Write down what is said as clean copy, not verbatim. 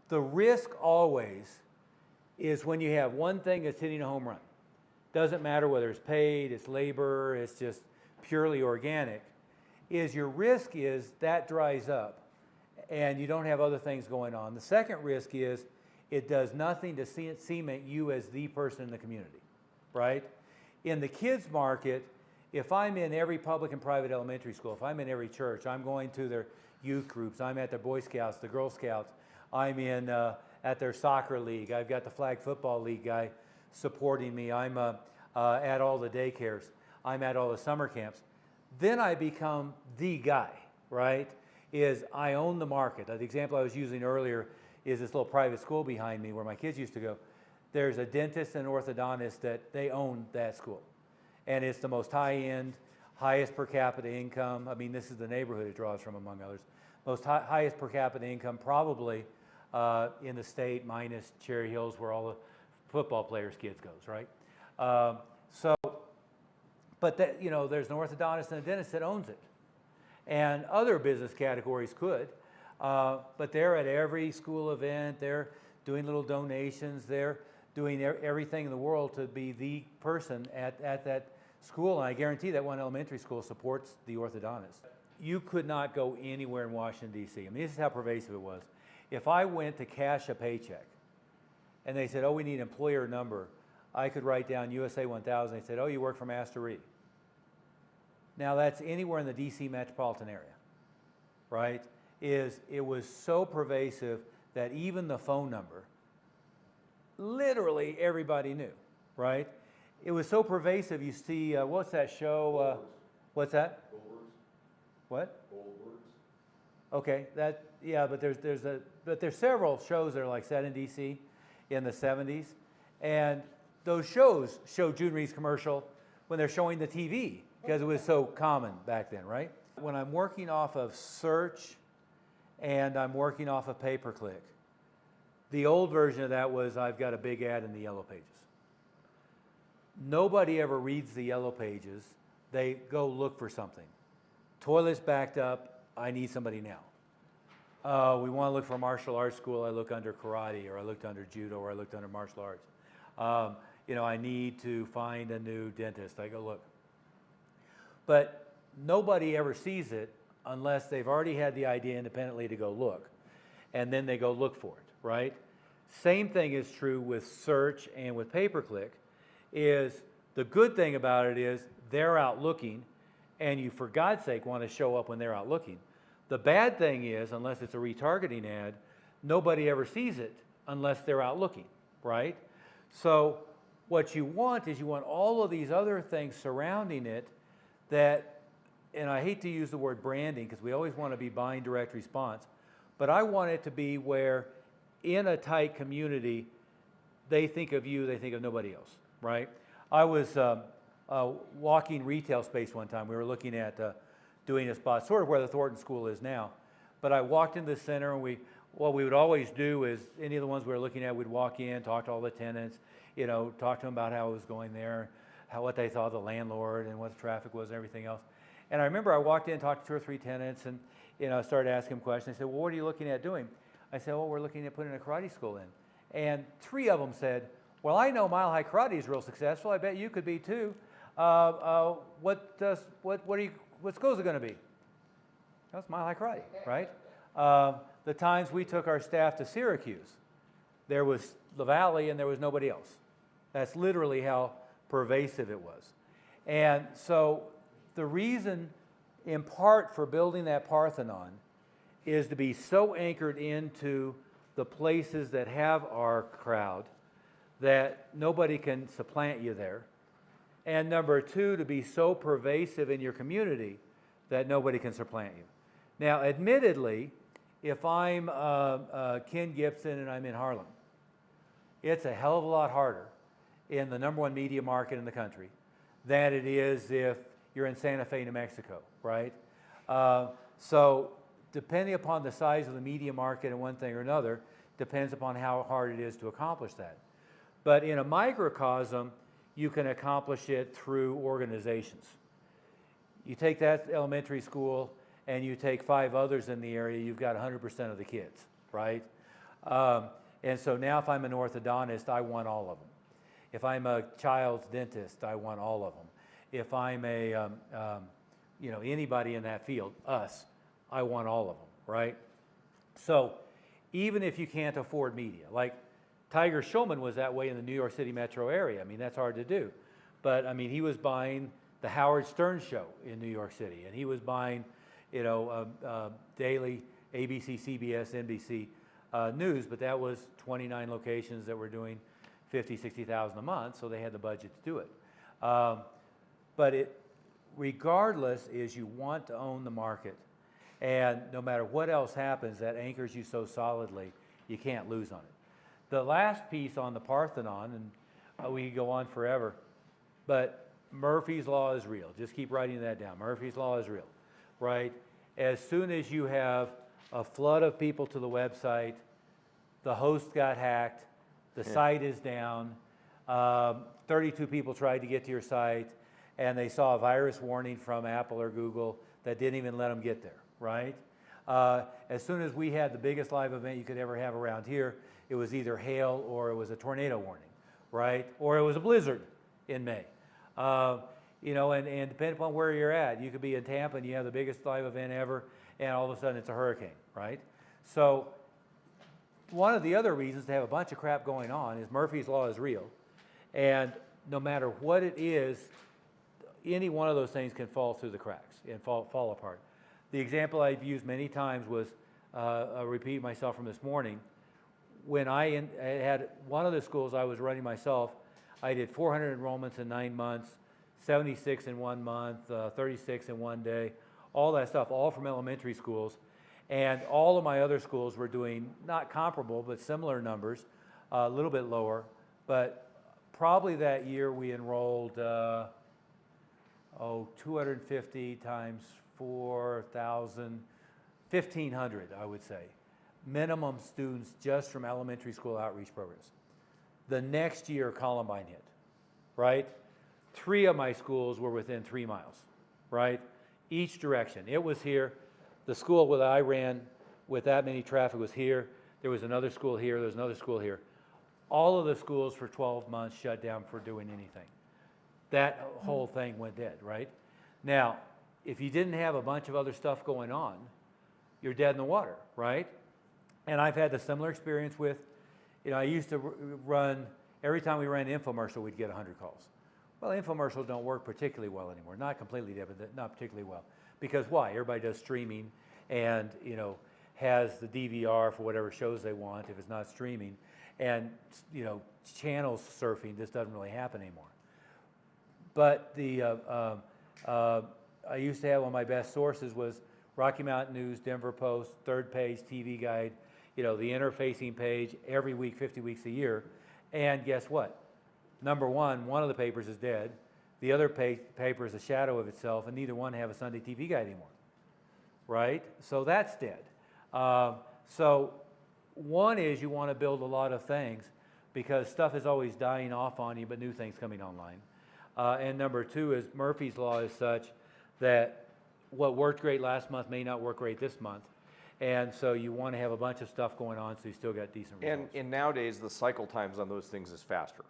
The risk always is when you have one thing that's hitting a home run. Doesn't matter whether it's paid, it's labor, it's just purely organic, is your risk is that dries up and you don't have other things going on. The second risk is it does nothing to cement you as the person in the community, right? In the kids market, if I'm in every public and private elementary school, if I'm in every church, I'm going to their youth groups, I'm at the Boy Scouts, the Girl Scouts, I'm in at their soccer league, I've got the flag football league guy supporting me, I'm at all the daycares, I'm at all the summer camps, then I become the guy, right? Is I own the market. The example I was using earlier is this little private school behind me where my kids used to go. There's a dentist and an orthodontist that they own that school. And it's the most high-end, highest per capita income. I mean, this is the neighborhood it draws from, among others. Most highest per capita income probably in the state, minus Cherry Hills, where all the football players' kids goes, right? But that, you know, there's an orthodontist and a dentist that owns it. And other business categories could, but they're at every school event, they're doing little donations, they're doing everything in the world to be the person at that school. And I guarantee that one elementary school supports the orthodontist. You could not go anywhere in Washington, D.C. I mean, this is how pervasive it was. If I went to cash a paycheck and they said, oh, we need employer number, I could write down USA 1000. They said, oh, you work for Master Reed. Now that's anywhere in the DC metropolitan area, right? It was so pervasive that even the phone number, literally everybody knew, right? It was so pervasive. You see, what's that show? What's that? Goldbergs. What? Goldbergs. Okay, that yeah, but there's several shows that are like set in DC in the 70s, and those shows show June Reed's commercial when they're showing the TV. Because it was so common back then, right? When I'm working off of search and I'm working off of pay-per-click, the old version of that was I've got a big ad in the yellow pages. Nobody ever reads the yellow pages. They go look for something. Toilet's backed up, I need somebody now. We want to look for a martial arts school, I look under karate, or I looked under judo, or I looked under martial arts. You know, I need to find a new dentist, I go look. But nobody ever sees it unless they've already had the idea independently to go look. And then they go look for it, right? Same thing is true with search and with pay-per-click. Is the good thing about it is they're out looking, and you, for God's sake, want to show up when they're out looking. The bad thing is, unless it's a retargeting ad, nobody ever sees it unless they're out looking, right? So what you want is you want all of these other things surrounding it that, and I hate to use the word branding because we always want to be buying direct response, but I want it to be where in a tight community, they think of you, they think of nobody else, right? I was walking retail space one time. We were looking at doing a spot, sort of where the Thornton School is now. But I walked into the center and what we would always do is any of the ones we were looking at, we'd walk in, talk to all the tenants, you know, talk to them about how it was going there, what they thought of the landlord and what the traffic was and everything else. And I remember I walked in, talked to 2 or 3 tenants, and you know, I started asking them questions. They said, well, what are you looking at doing? I said, well, we're looking at putting a karate school in. And 3 of them said, well, I know Mile High Karate is real successful. I bet you could be too. What schools are going to be? That's Mile High Karate, right? The times we took our staff to Syracuse, there was LaValle and there was nobody else. That's literally how pervasive it was. And so the reason in part for building that Parthenon is to be so anchored into the places that have our crowd that nobody can supplant you there. And number 2, to be so pervasive in your community that nobody can supplant you. Now, admittedly, if I'm Ken Gibson and I'm in Harlem, it's a hell of a lot harder in the #1 media market in the country than it is if you're in Santa Fe, New Mexico, right? So depending upon the size of the media market and one thing or another, depends upon how hard it is to accomplish that. But in a microcosm, you can accomplish it through organizations. You take that elementary school and you take 5 others in the area, you've got 100% of the kids, right? And so now if I'm an orthodontist, I want all of them. If I'm a child's dentist, I want all of them. If I'm a, anybody in that field, us, I want all of them, right? So even if you can't afford media, like Tiger Schulman was that way in the New York City metro area. I mean, that's hard to do. But I mean, he was buying the Howard Stern show in New York City, and he was buying, daily ABC, CBS, NBC news, but that was 29 locations that were doing 50, 60,000 a month, so they had the budget to do it. But regardless, is you want to own the market, and no matter what else happens, that anchors you so solidly, you can't lose on it. The last piece on the Parthenon, and we could go on forever, but Murphy's Law is real. Just keep writing that down. Murphy's Law is real, right? As soon as you have a flood of people to the website, the host got hacked, the site is down, 32 people tried to get to your site, and they saw a virus warning from Apple or Google that didn't even let them get there, right? As soon as we had the biggest live event you could ever have around here, it was either hail or it was a tornado warning, right? Or it was a blizzard in May. And depending upon where you're at, you could be in Tampa and you have the biggest live event ever, and all of a sudden it's a hurricane, right? So one of the other reasons to have a bunch of crap going on is Murphy's Law is real. And no matter what it is, any one of those things can fall through the cracks and fall apart. The example I've used many times was, I'll repeat myself from this morning, when I had one of the schools I was running myself, I did 400 enrollments in 9 months, 76 in 1 month, 36 in 1 day, all that stuff, all from elementary schools. And all of my other schools were doing not comparable, but similar numbers, a little bit lower. But probably that year we enrolled, 250 times 4,000, 1,500, I would say. Minimum students just from elementary school outreach programs. The next year, Columbine hit, right? 3 of my schools were within 3 miles, right? Each direction. It was here. The school that I ran with that many traffic was here. There was another school here. There was another school here. All of the schools for 12 months shut down for doing anything. That whole thing went dead, right? Now, if you didn't have a bunch of other stuff going on, you're dead in the water, right? And I've had the similar experience with, I used to run, every time we ran an infomercial, we'd get 100 calls. Well, infomercials don't work particularly well anymore. Not completely dead, but not particularly well. Because why? Everybody does streaming and, has the DVR for whatever shows they want if it's not streaming. And, channel surfing just doesn't really happen anymore. But I used to have one of my best sources was Rocky Mountain News, Denver Post, Third Page, TV Guide, the interfacing page every week, 50 weeks a year. And guess what? Number one of the papers is dead. The other paper is a shadow of itself, and neither one have a Sunday TV Guide anymore, right? So that's dead. So one is you want to build a lot of things because stuff is always dying off on you, but new things coming online. And number 2 is Murphy's Law is such that what worked great last month may not work great this month. And so you want to have a bunch of stuff going on so you still got decent results. And nowadays, the cycle times on those things is faster.